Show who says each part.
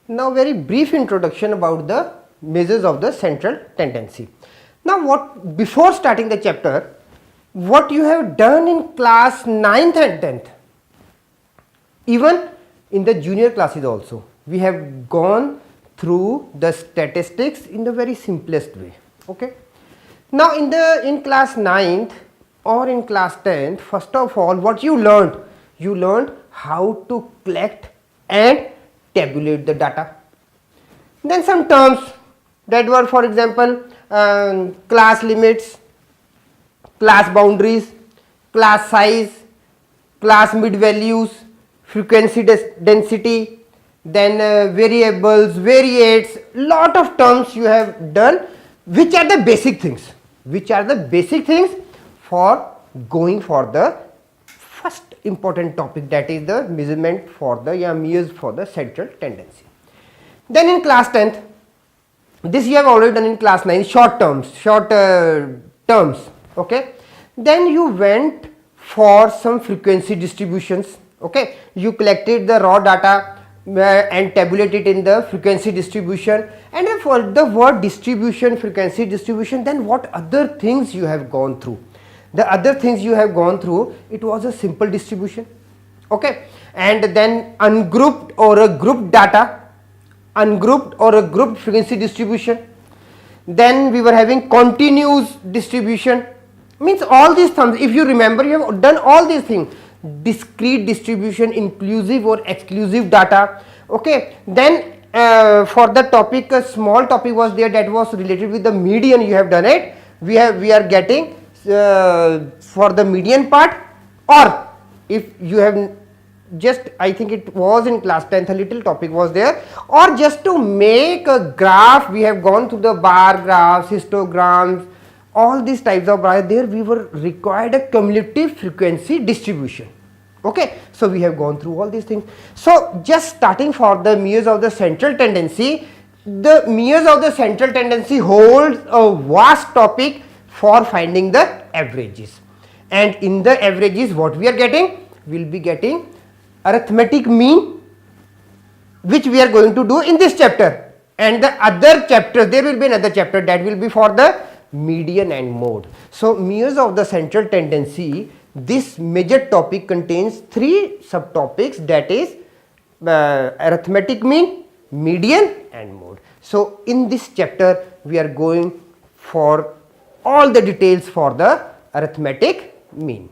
Speaker 1: Now very brief introduction about the measures of the central tendency. Now before starting the chapter, what you have done in class 9th and 10th, even in the junior classes also, we have gone through the statistics in the very simplest way. Okay. Now in class 9th or in class 10th, first of all what you learned how to collect and tabulate the data. Then some terms that were, for example, class limits, class boundaries, class size, class mid values, frequency density, then variables, variates, lot of terms you have done, which are the basic things, for going for the first important topic, that is the measurement for the measures for the central tendency. Then in class 10th, this you have already done in class 9, short terms, okay. Then you went for some frequency distributions, okay. You collected the raw data and tabulated in the frequency distribution, and for the word distribution, frequency distribution, then what other things you have gone through? The other things you have gone through, it was a simple distribution, okay, and then ungrouped or a grouped data, ungrouped or a grouped frequency distribution. Then we were having continuous distribution, means all these terms, if you remember, you have done all these things, discrete distribution, inclusive or exclusive data, okay. Then for the topic, a small topic was there that was related with the median, you have done it. We are getting for the median part, or if you have just, I think it was in class 10th, a little topic was there, or just to make a graph, we have gone through the bar graphs, histograms, all these types of graphs. There we were required a cumulative frequency distribution, okay. So we have gone through all these things. So just starting for the measures of the central tendency, the measures of the central tendency holds a vast topic for finding the averages, and in the averages what we are getting, we will be getting arithmetic mean, which we are going to do in this chapter, and the other chapter, there will be another chapter that will be for the median and mode. So measures of the central tendency, this major topic contains 3 subtopics, that is arithmetic mean, median and mode. So in this chapter we are going for all the details for the arithmetic mean.